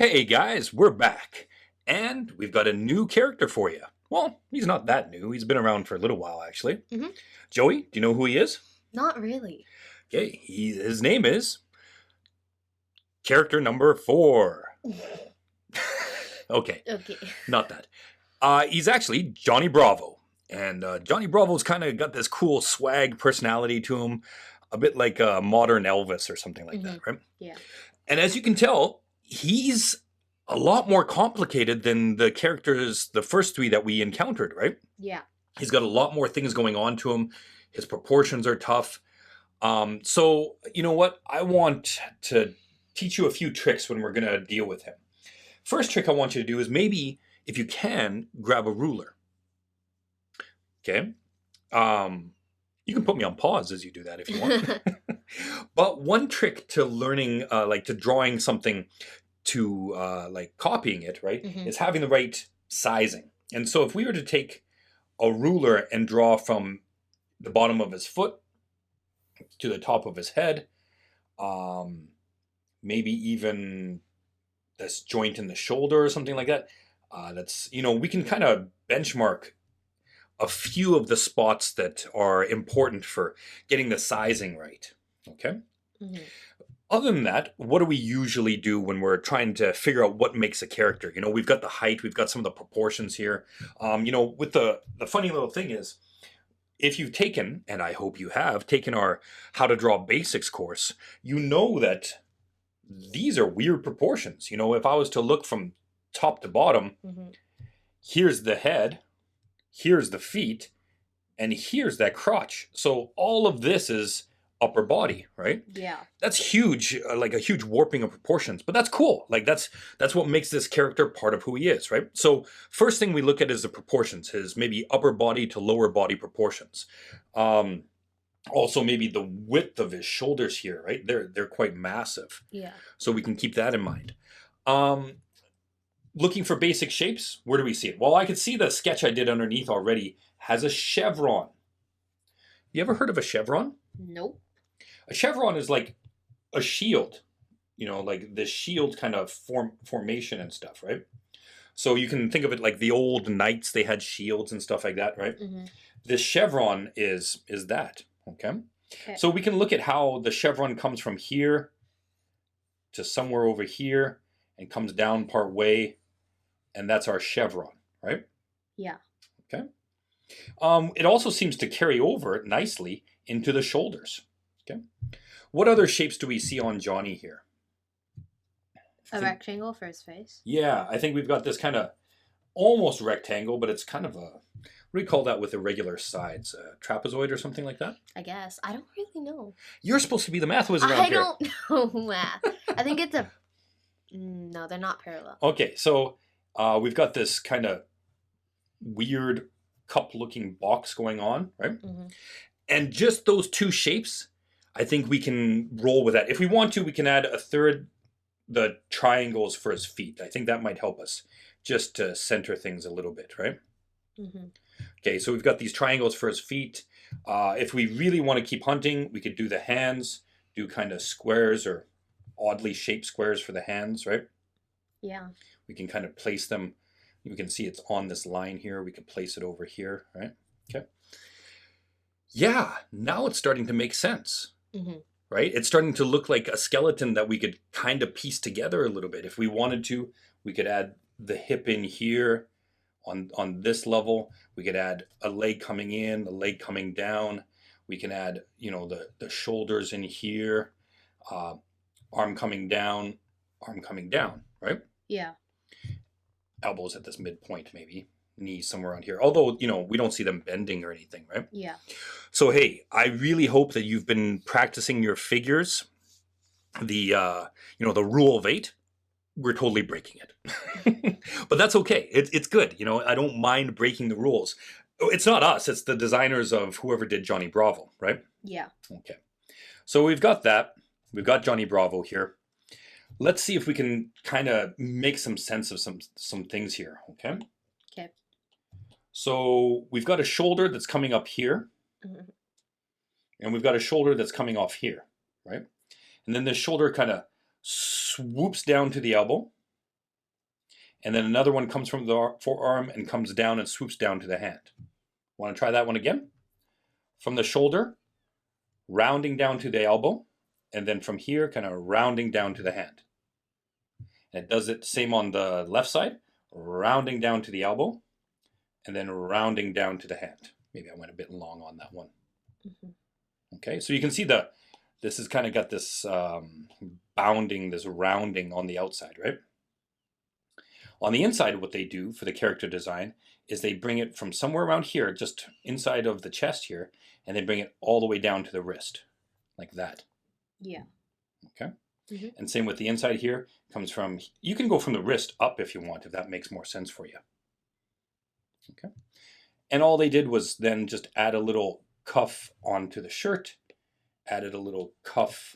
Hey guys, we're back. And we've got a new character for you. Well, he's not that new. He's been around for a little while, actually. hmm Joey, do you know who he is? Not really. Okay, his name is character number 4. Okay, Okay. not that. He's actually Johnny Bravo. And Johnny Bravo's kind of got this cool swag personality to him, a bit like a modern Elvis or something like that, hmm right? Yeah. And as you can tell, he's a lot more complicated than the characters, the first 3 that we encountered, right? Yeah. He's got a lot more things going on to him. His proportions are tough. So, you know what? I want to teach you a few tricks when we're going to deal with him. First trick I want you to do is maybe, if you can, grab a ruler. Okay? You can put me on pause as you do that if you want. But one trick to learning, like to drawing something to like copying it, right, hmm is having the right sizing. And so if we were to take a ruler and draw from the bottom of his foot to the top of his head, um, maybe even this joint in the shoulder or something like that, we can kind of benchmark a few of the spots that are important for getting the sizing right. Okay. hmm Other than that, what do we usually do when we're trying to figure out what makes a character? We've got the height, we've got some of the proportions here. With the funny little thing is, if you've taken, and I hope you have, taken our How to Draw Basics course, you know that these are weird proportions. If I was to look from top to bottom, hmm here's the head, here's the feet, and here's that crotch. So all of this is upper body, right? Yeah. That's huge, like a huge warping of proportions, but that's cool. Like that's what makes this character part of who he is, right? So first thing we look at is the proportions, his maybe upper body to lower body proportions. Um, Also maybe the width of his shoulders here, right? They're quite massive, Yeah. so we can keep that in mind. Um, Looking for basic shapes, where do we see it? Well, I can see the sketch I did underneath already has a chevron. You ever heard of a chevron? Nope. A chevron is like a shield, like the shield kind of formation and stuff, right? So you can think of it like the old knights, they had shields and stuff like that, right? hmm This chevron is that, okay? Okay. So we can look at how the chevron comes from here to somewhere over here and comes down part way, and that's our chevron, right? Yeah. Okay. It also seems to carry over nicely into the shoulders. Okay. What other shapes do we see on Johnny here? I A think, rectangle for his face. yeah, I think we've got this kind of almost rectangle, but it's kind of a, what do we call that with irregular sides? A trapezoid or something like that? I guess. I don't really know. You're supposed to be the math whiz around I here. don't know math. I think it's a. No, they're not parallel. Okay, so we've got this kind of weird cup-looking box going on, right? hmm And just those two shapes, I think we can roll with that. If we want to, we can add a third, the triangles for his feet. I think that might help us just to center things a little bit, right? hmm Okay, so we've got these triangles for his feet. If we really want to keep hunting, we could do the hands, do kind of squares or oddly shaped squares for the hands, right? Yeah. We can kind of place them. We can see it's on this line here. We can place it over here, right? Okay. Yeah, now it's starting to make sense, hmm right? It's starting to look like a skeleton that we could kind of piece together a little bit. If we wanted to, we could add the hip in here on this level. We could add a leg coming in, a leg coming down. We can add, the shoulders in here, uh, arm coming down, right? Yeah. Elbows at this midpoint, maybe knees somewhere around here. Although, we don't see them bending or anything, right? Yeah. So, hey, I really hope that you've been practicing your figures. The rule of 8, we're totally breaking it. But that's okay. It's good. I don't mind breaking the rules. It's not us. It's the designers of whoever did Johnny Bravo, right? Yeah. Okay. So we've got that. We've got Johnny Bravo here. Let's see if we can kind of make some sense of some things here, okay? Okay. So we've got a shoulder that's coming up here, hmm and we've got a shoulder that's coming off here, right? And then this shoulder kind of swoops down to the elbow, And then another one comes from the forearm and comes down and swoops down to the hand. Want to try that one again? From the shoulder, rounding down to the elbow, and then from here, kind of rounding down to the hand. And it does it same on the left side, rounding down to the elbow, and then rounding down to the hand. Maybe I went a bit long on that one. Okay, so you can see this has kind of got this bounding, this rounding on the outside, right? On the inside, what they do for the character design is they bring it from somewhere around here, just inside of the chest here, and they bring it all the way down to the wrist, like that. Yeah. Okay. And same with the inside here, comes from, you can go from the wrist up if you want, if that makes more sense for you. Okay. And all they did was then just add a little cuff onto the shirt, added a little cuff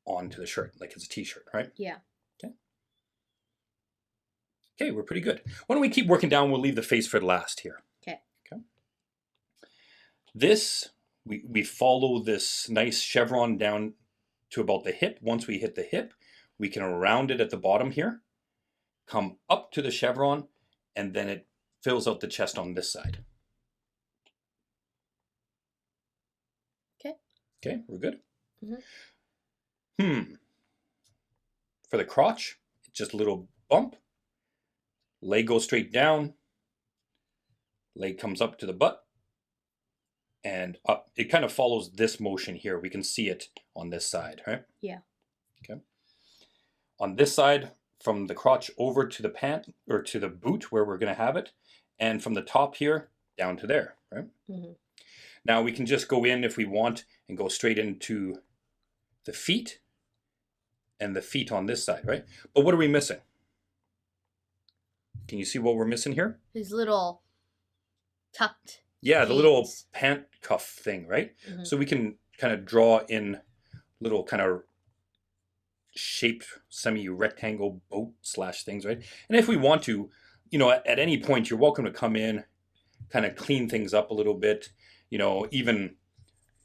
onto the shirt, like it's a t-shirt, right? Yeah. Okay. Okay, we're pretty good. Why don't we keep working down? We'll leave the face for last here. Okay. Okay. This, we follow this nice chevron down to about the hip. Once we hit the hip, we can round it at the bottom here, come up to the chevron, and then it fills out the chest on this side. Okay. Okay, we're good. For the crotch, it's just a little bump. Leg goes straight down. Leg comes up to the butt. And up. It kind of follows this motion here. We can see it on this side, right? Yeah. Okay. On this side, from the crotch over to the pant, or to the boot where we're going to have it, and from the top here down to there, right? Now we can just go in if we want and go straight into the feet and the feet on this side, right? But what are we missing? Can you see what we're missing here? His little tucked. Yeah, the little pant cuff thing, right? So we can kind of draw in little kind of shaped semi-rectangle boat slash things, right? And if we want to, you know, at any point, you're welcome to come in, kind of clean things up a little bit, you know, even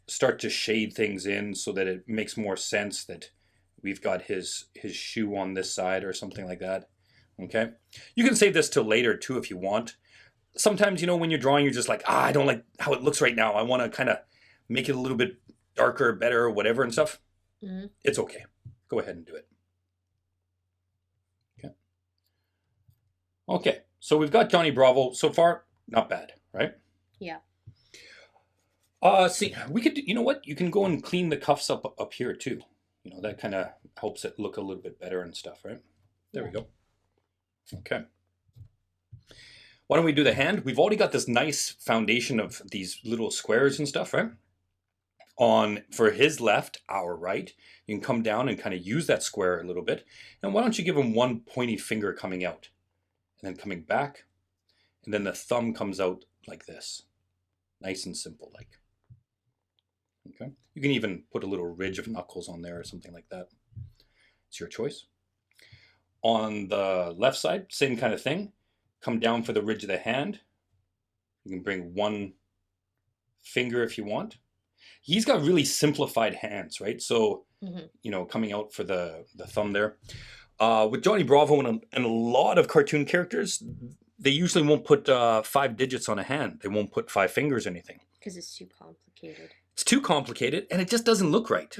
start to shade things in so that it makes more sense that we've got his shoe on this side or something like that. Okay. You can save this till later too if you want. Sometimes, you know, when you're drawing, you're just like, I don't like how it looks right now. I want to kind of make it a little bit darker, better, or whatever and stuff. It's okay. Go ahead and do it. Okay. Okay. So we've got Johnny Bravo. So far, not bad, right? Yeah. See, we could, you know what? You can go and clean the cuffs up here too. You know, that kind of helps it look a little bit better and stuff, right? There we go. Okay. Why don't we do the hand? We've already got this nice foundation of these little squares and stuff, right? For his left, our right, you can come down and kind of use that square a little bit. And why don't you give him one pointy finger coming out and then coming back. And then the thumb comes out like this. Nice and simple like. Okay. You can even put a little ridge of knuckles on there or something like that. It's your choice. On the left side, same kind of thing. Come down for the ridge of the hand. You can bring one finger if you want. He's got really simplified hands, right? So, you know, coming out for the thumb there. With Johnny Bravo and a lot of cartoon characters, they usually won't put 5 digits on a hand. They won't put 5 fingers or anything. Because it's too complicated. It's too complicated, and it just doesn't look right.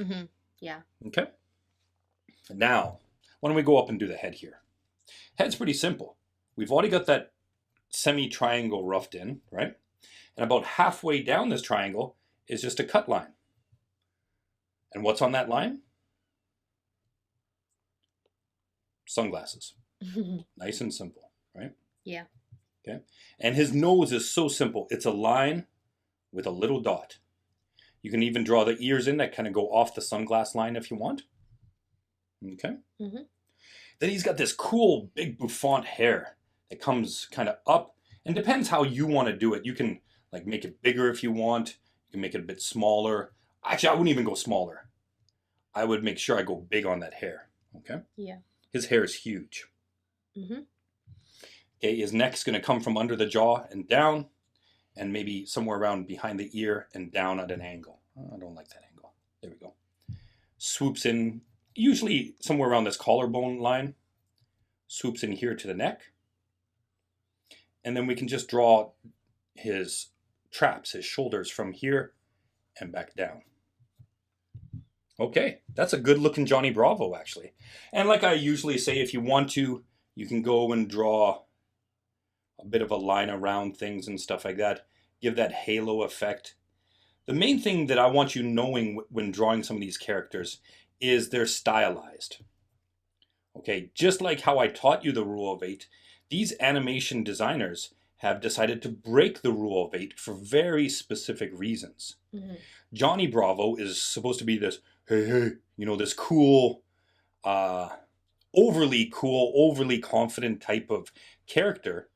Yeah. Okay. Now, why don't we go up and do the head here? Head's pretty simple. We've already got that semi-triangle roughed in, right? And about halfway down this triangle is just a cut line. And what's on that line? Sunglasses. Nice and simple, right? Yeah. Okay. And his nose is so simple. It's a line with a little dot. You can even draw the ears in that kind of go off the sunglass line if you want. Okay. Then he's got this cool big bouffant hair that comes kind of up, and depends how you want to do it. You can like make it bigger if you want. You can make it a bit smaller. Actually, I wouldn't even go smaller. I would make sure I go big on that hair. Okay. Yeah. His hair is huge. Okay, his neck's going to come from under the jaw and down, and maybe somewhere around behind the ear and down at an angle. Oh, I don't like that angle. There we go. Swoops in, usually somewhere around this collarbone line. swoops in here to the neck. And then we can just draw his traps, his shoulders from here and back down. Okay, that's a good looking Johnny Bravo, actually. And like I usually say, if you want to, you can go and draw a bit of a line around things and stuff like that. Give that halo effect. The main thing that I want you knowing when drawing some of these characters is they're stylized. Okay, just like how I taught you the rule of 8, these animation designers have decided to break the rule of 8 for very specific reasons. Mm-hmm. Johnny Bravo is supposed to be this, hey, this cool, overly confident type of character.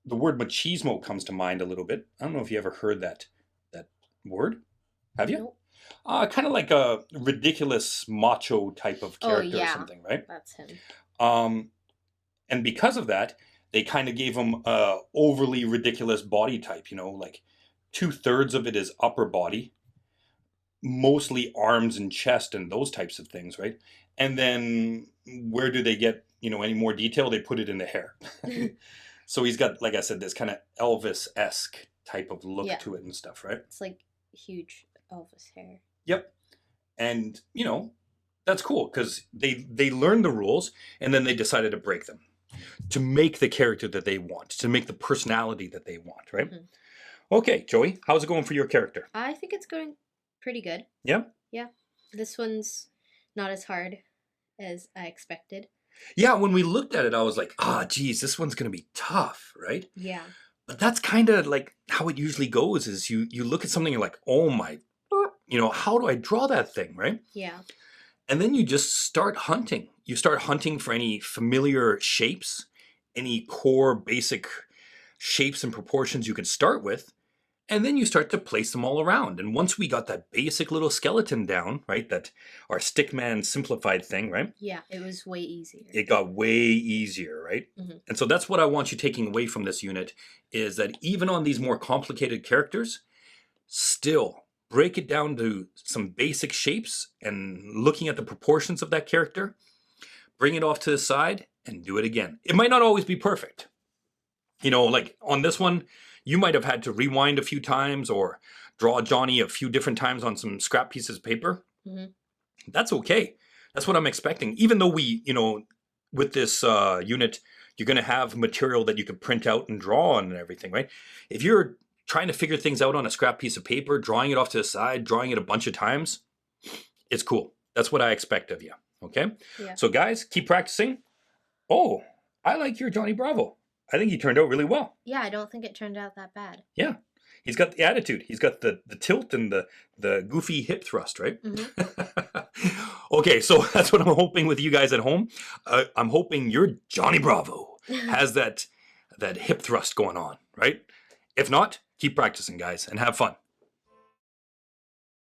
The word machismo comes to mind a little bit. I don't know if you ever heard that word. Have you? Nope. Kind of like a ridiculous macho type of character or something, right? That's him. And because of that, they kind of gave him a overly ridiculous body type, like 2/3 of it is upper body, mostly arms and chest and those types of things, right? And then where do they get, any more detail? They put it in the hair. So he's got, like I said, this kind of Elvis-esque type of look to it and stuff, right? It's like huge Elvis hair. Yep. And, that's cool because they learned the rules and then they decided to break them to make the character that they want, to make the personality that they want, right? Mm-hmm. Okay, Joey, how's it going for your character? I think it's going pretty good. Yeah? Yeah. This one's not as hard as I expected. Yeah, when we looked at it, I was like, geez, this one's going to be tough, right? Yeah. But that's kind of like how it usually goes is you look at something and you're like, oh my, how do I draw that thing, right? Yeah. And then you just start hunting. You start hunting for any familiar shapes, any core basic shapes and proportions you can start with. And then you start to place them all around. And once we got that basic little skeleton down, right, that our Stickman simplified thing, right? Yeah, it was way easier. It got way easier, right? Mm-hmm. And so that's what I want you taking away from this unit is that even on these more complicated characters, still break it down to some basic shapes and looking at the proportions of that character, bring it off to the side and do it again. It might not always be perfect. Like on this one, you might have had to rewind a few times or draw Johnny a few different times on some scrap pieces of paper. Mm-hmm. That's okay. That's what I'm expecting. Even though we, with this unit, you're going to have material that you can print out and draw on and everything, right? If you're trying to figure things out on a scrap piece of paper, drawing it off to the side, drawing it a bunch of times, it's cool. That's what I expect of you, okay? Yeah. So guys, keep practicing. Oh, I like your Johnny Bravo. I think he turned out really well. Yeah, I don't think it turned out that bad. Yeah. He's got the attitude. He's got the tilt and the goofy hip thrust, right? Mm-hmm. Okay, so that's what I'm hoping with you guys at home. I'm hoping your Johnny Bravo has that hip thrust going on, right? If not, keep practicing, guys, and have fun.